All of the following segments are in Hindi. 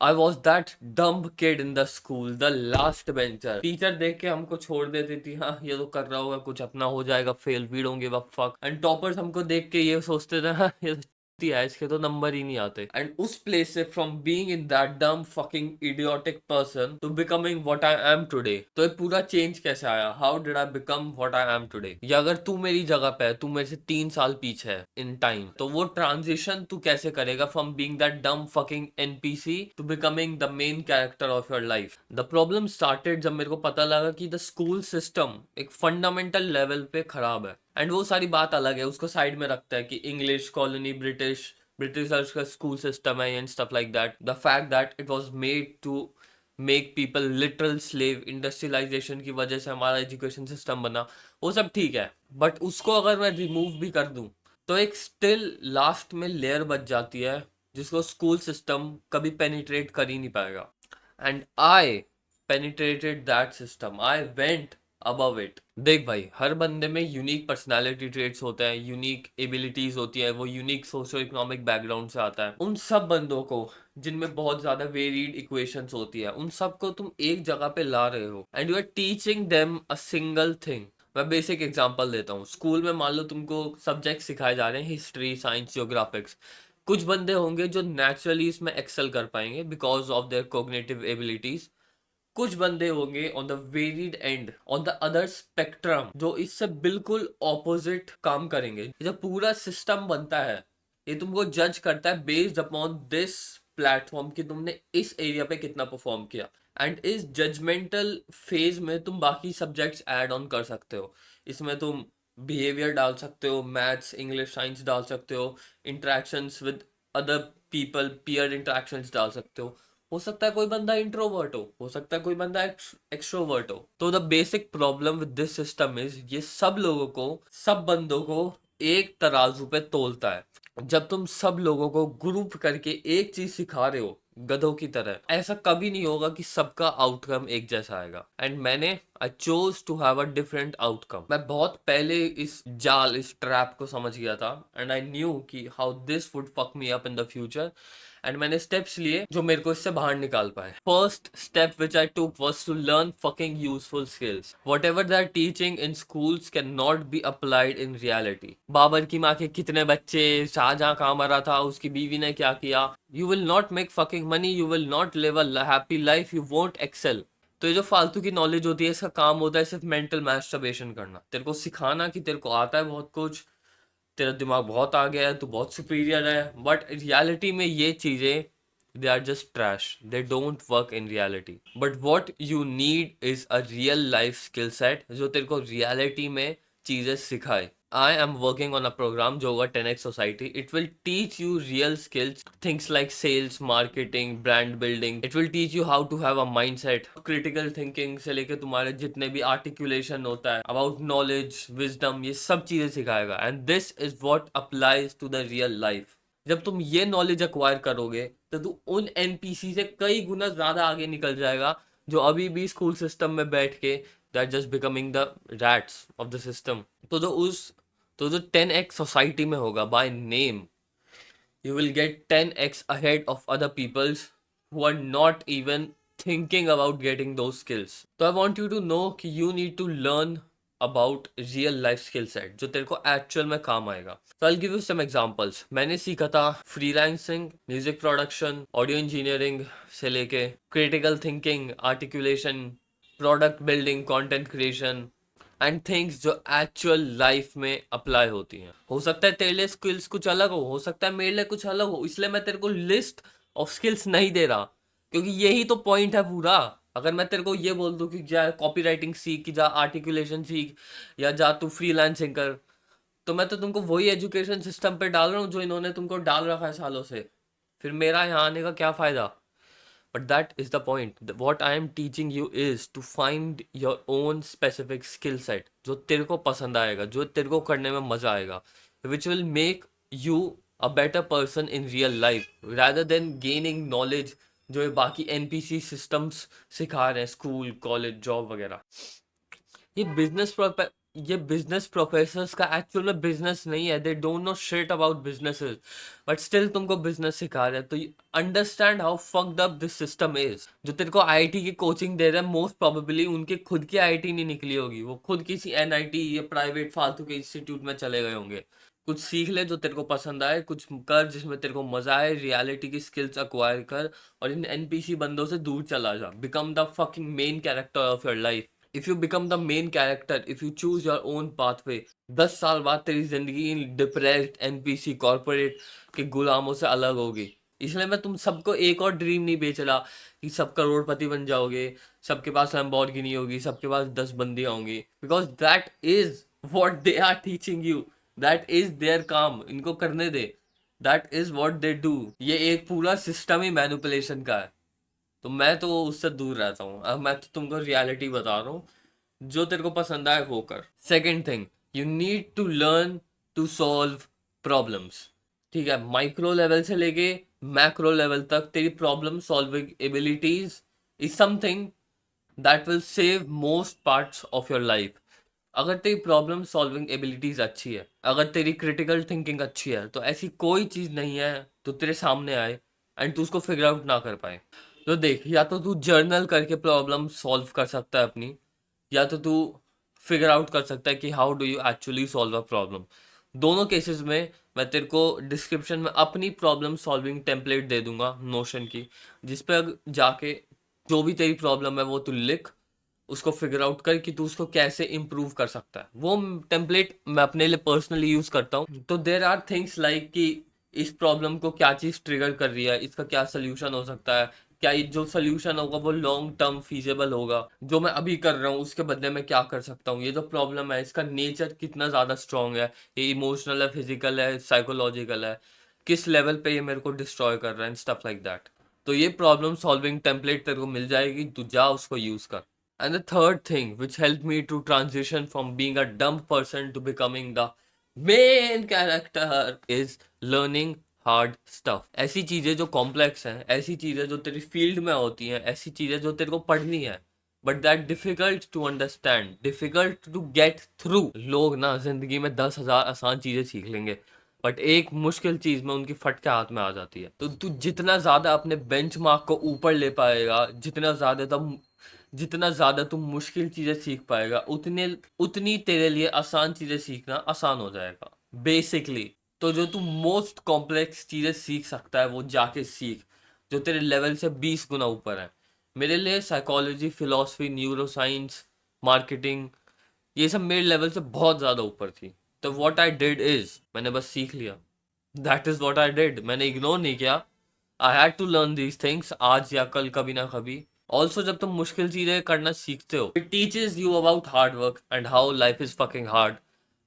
I was that dumb kid in the school, the last bencher. Teacher देख के हमको छोड़ देती थी, हाँ ये तो कर रहा होगा कुछ अपना, हो जाएगा fail, we don't give a fuck. And toppers हमको देख के ये सोचते थे, हाँ ये तो है, इसके तो नंबर ही नहीं आते। एंड उस प्लेस से, from being in that dumb fucking idiotic person to becoming what I am today, तो ये पूरा चेंज कैसे आया? How did I become what I am today? या अगर तू मेरी जगह पे है, तू मेरे से 3 साल पीछे है इन टाइम, तो वो ट्रांजिशन तू कैसे करेगा from being that dumb fucking NPC to becoming the main character of your life? The problem started जब मेरे को पता लगा कि द स्कूल सिस्टम एक फंडामेंटल लेवल पे खराब है। एंड वो सारी बात अलग है, उसको साइड में रखता है कि इंग्लिश कॉलोनी, ब्रिटिश का स्कूल सिस्टम है and stuff like that. The fact that it was made to make people literal slave, industrialization की वजह से हमारा एजुकेशन सिस्टम बना, वो सब ठीक है। बट उसको अगर मैं रिमूव भी कर दूं, तो एक स्टिल लास्ट में लेयर बच जाती है जिसको स्कूल सिस्टम कभी पेनिट्रेट कर ही नहीं पाएगा। And I penetrated that system, I went above it. देख भाई, हर बंदे में यूनिक पर्सनालिटी ट्रेट्स होते हैं, यूनिक एबिलिटीज होती है, वो यूनिक सोशो इकोनॉमिक बैकग्राउंड से आता है। उन सब बंदों को जिनमें बहुत ज्यादा वेरिड इक्वेशंस होती है, उन सबको तुम एक जगह पे ला रहे हो and you are teaching them a single thing. मैं बेसिक एग्जांपल देता हूँ। स्कूल में मान लो तुमको सब्जेक्ट सिखाए जा रहे हैं, हिस्ट्री, साइंस, जियोग्राफिक्स। कुछ बंदे होंगे जो नेचुरली इसमें एक्सेल कर पाएंगे because of their cognitive abilities. कुछ बंदे होंगे on the varied and, on the other spectrum, जो इससे बिल्कुल ऑपोजिट काम करेंगे। ये जो पूरा सिस्टम बनता है, ये तुमको जज करता है बेस्ड अपॉन दिस प्लेटफॉर्म कि तुमने इस एरिया पे कितना परफॉर्म किया। एंड इस जजमेंटल फेज में तुम बाकी सब्जेक्ट्स ऐड ऑन कर सकते हो। इसमें तुम बिहेवियर डाल सकते हो, मैथ्स, इंग्लिश, साइंस डाल सकते हो, interactions with other people, peer interactions डाल सकते हो सकता है कोई बंदा इंट्रोवर्ट हो सकता है कोई बंदा एक्सट्रोवर्ट हो। तो the basic problem with this system is, ये सब लोगों को, सब बंदों को एक तराजू पे तोलता है। जब तुम सब लोगों को ग्रुप करके एक चीज सिखा रहे हो गधों की तरह, ऐसा कभी नहीं होगा कि सबका आउटकम एक जैसा आएगा। एंड मैंने I chose to have a different outcome. मैं बहुत पहले इस जाल, इस ट्रैप को समझ गया था एंड आई न्यू कि how this would fuck me up in the future. And मैंने स्टेप्स लिए जो मेरे को इससे बाहर निकाल पाए। First step which I took was to learn fucking useful skills. Whatever they are teaching in schools can not be applied in reality. Babar की माँ के कितने बच्चे, शाहजहां कहाँ मरा था, उसकी बीवी ने क्या किया, you will not make fucking money, you will not live a happy life, you won't excel. तो ये जो फालतू की नॉलेज होती है, इसका काम होता है सिर्फ मेंटल मैस्टरबेशन करना, तेरे को सिखाना कि तेरे को आता है बहुत कुछ, तेरा दिमाग बहुत आ गया है, तू बहुत सुपीरियर है। बट रियलिटी में ये चीजें, they are just trash, they don't work in reality. But what you need is a real life skill set जो तेरे को रियलिटी में चीजें सिखाए। I am working on a program जो होगा 10x Society. It will teach you real skills, things like sales, marketing, brand building. It will teach you how to have a mindset, critical thinking से लेके तुम्हारे जितने भी articulation होता है, about knowledge, wisdom, ये सब चीजें सिखाएगा। And this is what applies to the real life. जब तुम ये नॉलेज अक्वायर करोगे, तो तू उन एनपीसी से कई गुना ज्यादा आगे निकल जाएगा जो अभी भी स्कूल सिस्टम में बैठ के they are just becoming the rats of the system. तो जो 10x सोसाइटी में होगा by name, you will get 10x ahead of other peoples who are not even thinking about getting those skills. तो I want you to know कि you need to learn about real life skill set जो तेरे को एक्चुअल में काम आएगा। So I'll give you some examples. मैंने सीखा था freelancing, music production, audio engineering से लेके critical thinking, articulation, product building, content creation and things जो एक्चुअल लाइफ में अप्लाई होती हैं। हो सकता है तेरे लिए स्किल्स कुछ अलग हो सकता है मेरे लिए कुछ अलग हो, इसलिए मैं तेरे को लिस्ट ऑफ स्किल्स नहीं दे रहा, क्योंकि यही तो पॉइंट है पूरा। अगर मैं तेरे को ये बोल दूं कि जा कॉपी राइटिंग सीख, कि जा आर्टिकुलेशन सीख, या जा तू फ्रीलांसिंग कर, तो मैं तो तुमको वही एजुकेशन सिस्टम पे डाल रहा हूँ जो इन्होंने तुमको डाल रखा है सालों से। फिर मेरा यहाँ आने का क्या फायदा? But that is the point. What I am teaching you is to find your own specific skill set जो तेरे को पसंद आएगा, जो तेरे को करने में मजा आएगा, which will make you a better person in real life rather than gaining knowledge जो ये बाकी एनपीसी सिस्टम्स सिखा रहे हैं, स्कूल, कॉलेज, जॉब वगैरह। ये बिजनेस ये बिजनेस प्रोफेसर्स का एक्चुअल में बिजनेस नहीं है, they don't know shit about businesses, but still तुमको बिजनेस सिखा रहे हैं। तो understand how fucked up this system is. जो तेरे को आईआईटी की कोचिंग दे रहे हैं, मोस्ट प्रोबेबली उनके खुद की आईआईटी नहीं निकली होगी, वो खुद किसी एनआईटी या प्राइवेट फालतू के इंस्टीट्यूट में चले गए होंगे। कुछ सीख ले जो तेरे को पसंद आए, कुछ कर जिसमें तेरे को मजा आए, रियलिटी की स्किल्स अक्वायर कर, और इन एनपीसी बंदों से दूर चला जा। Become the fucking main character of your life. If you become the main character, if you choose your own pathway, 10 साल बाद तेरी जिंदगी इन डिप्रेस्ड एनपीसी कॉर्पोरेट के गुलामों से अलग होगी। इसलिए मैं तुम सबको एक और ड्रीम नहीं बेच रहा कि सब करोड़पति बन जाओगे, सबके पास लैम्बोर्गिनी होगी, सबके पास 10 बंदियां होंगी, because that is what they are teaching you, that is their काम, इनको करने दे, that is what they do. ये एक पूरा सिस्टम ही मैनिपुलेशन का है। तो मैं तो उससे दूर रहता हूँ। अब मैं तो तुमको रियलिटी बता रहा हूँ, जो तेरे को पसंद आए वो कर। Second thing, you need to learn to solve problems. ठीक है, माइक्रो लेवल से लेके मैक्रो लेवल तक तेरी problem solving abilities is something that will save most parts of your life. अगर तेरी प्रॉब्लम सॉल्विंग एबिलिटीज अच्छी है, अगर तेरी क्रिटिकल थिंकिंग अच्छी है, तो ऐसी कोई चीज नहीं है तो तेरे सामने आए एंड तू उसको फिगर आउट ना कर पाए। तो देख, या तो तू जर्नल करके प्रॉब्लम सॉल्व कर सकता है अपनी, या तो तू फिगर आउट कर सकता है कि how do you actually solve a problem. दोनों केसेस में मैं तेरे को डिस्क्रिप्शन में अपनी प्रॉब्लम सॉल्विंग टेम्पलेट दे दूंगा नोशन की, जिस पे जाके जो भी तेरी प्रॉब्लम है वो तू लिख, उसको फिगर आउट कर कि तू उसको कैसे इम्प्रूव कर सकता है। वो टेम्पलेट मैं अपने लिए पर्सनली यूज करता हूँ। तो देर आर थिंग्स लाइक कि इस प्रॉब्लम को क्या चीज ट्रिगर कर रही है, इसका क्या सोल्यूशन हो सकता है, क्या ये जो सोल्यूशन होगा वो लॉन्ग टर्म फीजेबल होगा, जो मैं अभी कर रहा हूँ उसके बदले में क्या कर सकता हूँ, ये जो प्रॉब्लम है इसका नेचर कितना ज्यादा स्ट्रांग है, ये इमोशनल है, फिजिकल है, साइकोलॉजिकल है, किस लेवल पे ये मेरे को डिस्ट्रॉय कर रहा है, स्टफ लाइक दैट। तो ये प्रॉब्लम सॉल्विंग टेम्पलेट तेरे को मिल जाएगी, तू जा उसको यूज कर। And the third thing which helped me to transition from being a dumb person to becoming the main character is learning hard stuff. ऐसी चीजें जो कॉम्प्लेक्स हैं, ऐसी चीजें जो तेरी फील्ड में होती हैं, ऐसी चीजें जो तेरे को पढ़नी है, but that difficult to understand, difficult to get through. लोग ना जिंदगी में 10,000 आसान चीजें सीख लेंगे, बट एक मुश्किल चीज में उनकी फट के हाथ में आ जाती है। तो तू जितना ज्यादा अपने बेंचमार्क को ऊपर ले पाएगा, जितना ज्यादा तुम मुश्किल चीजें सीख पाएगा, उतने उतनी तेरे लिए आसान चीजें सीखना आसान हो जाएगा बेसिकली। तो जो तू मोस्ट कॉम्प्लेक्स चीजें सीख सकता है वो जाके सीख, जो तेरे लेवल से 20 गुना ऊपर है। मेरे लिए psychology, philosophy, neuro science, marketing, ये सब मेरे लेवल से बहुत ज्यादा ऊपर थी। तो व्हाट आई डिड इज, मैंने बस सीख लिया। That is what I did, मैंने इग्नोर नहीं किया। I had to learn these things, आज या कल, कभी ना कभी। ऑल्सो जब तुम मुश्किल चीजें करना सीखते हो, it teaches you about hard work and how life is fucking hard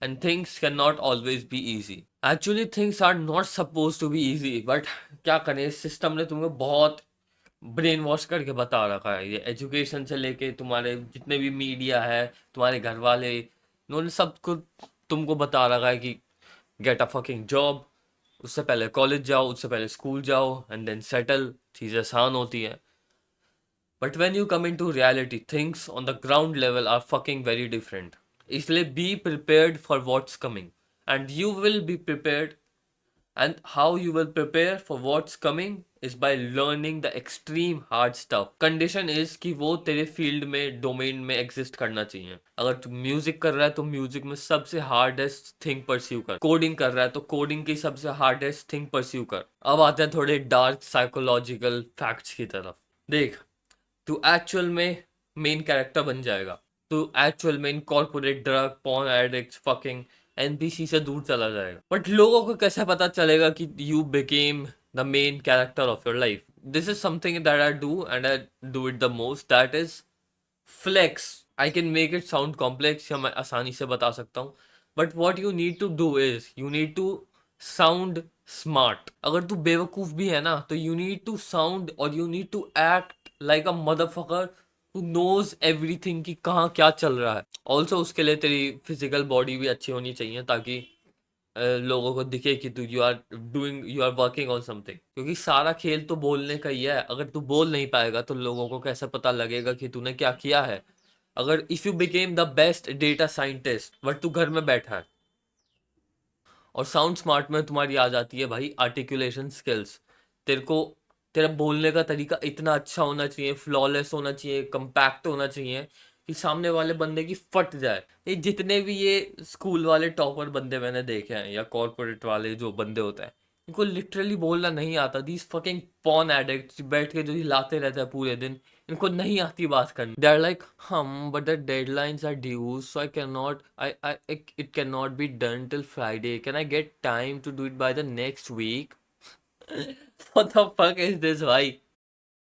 and things can not always be easy. Actually things are not suppose to be easy, but क्या करें, इस सिस्टम ने तुम्हें बहुत ब्रेन वॉश करके बता रखा है। ये एजुकेशन से लेके तुम्हारे जितने भी मीडिया है, तुम्हारे घर वाले, उन्होंने सब कुछ तुमको बता रखा है कि गेट अ फकिंग जॉब, उससे पहले कॉलेज जाओ, उससे पहले स्कूल जाओ, एंड देन सेटल, चीज़ें आसान होती हैं। But when you come into reality, things on the ground level are fucking very different. इसलिए be prepared for what's coming and you will be prepared. And how you will prepare for what's coming is by learning the extreme hard stuff. Condition is कि वो तेरे फील्ड में, डोमेन में एग्जिस्ट करना चाहिए। अगर तू म्यूजिक कर रहा है तो म्यूजिक में सबसे हार्डेस्ट थिंग परस्यू कर, कोडिंग कर रहा है तो कोडिंग की सबसे हार्डेस्ट थिंग परस्यू कर। अब आते हैं थोड़े डार्क साइकोलॉजिकल फैक्ट्स की तरफ। देख, तू एक्चुअल में मेन कैरेक्टर बन जाएगा, तू एक्चुअल में incorporate drug, porn addict, fucking NPC से दूर चला जाएगा। बट लोगों को कैसे पता चलेगा कि you became the main character of your life? This is something that I do and I do it the most, that is flex. I can make it sound complex, या मैं आसानी से बता सकता हूँ, but what you need to do is you need to sound smart. अगर तू बेवकूफ भी है ना, तो यू नीड टू साउंड और you need to act like a motherfucker who knows everything कि कहाँ क्या चल रहा है। ऑल्सो उसके लिए तेरी फिजिकल बॉडी भी अच्छी होनी चाहिए, ताकि लोगों को दिखे कि तू you are working on something. क्योंकि सारा खेल तो बोलने का ही है, अगर तू बोल नहीं पाएगा तो लोगों को कैसे पता लगेगा कि तूने क्या किया है। अगर if you became the best data scientist but तू घर में बैठा है, और साउंड स्मार्ट में तुम्हारी आ जाती है भाई आर्टिकुलेशन स्किल्स। तेरे को तेरा बोलने का तरीका इतना अच्छा होना चाहिए, फ्लॉलेस होना चाहिए, कंपैक्ट होना चाहिए कि सामने वाले बंदे की फट जाए। ये जितने भी ये स्कूल वाले टॉपर बंदे मैंने देखे हैं या कॉर्पोरेट वाले जो बंदे होते हैं, इनको लिटरली बोलना नहीं आता। दीज फकिंग पॉन एडिक्ट्स बैठ के जो हिलाते रहते हैं पूरे दिन, इनको नहीं आती बात करनी। They are like hmm but the deadlines are due so I can not I it can not be done till Friday, can I get time to do it by the next week? What the fuck is this भाई?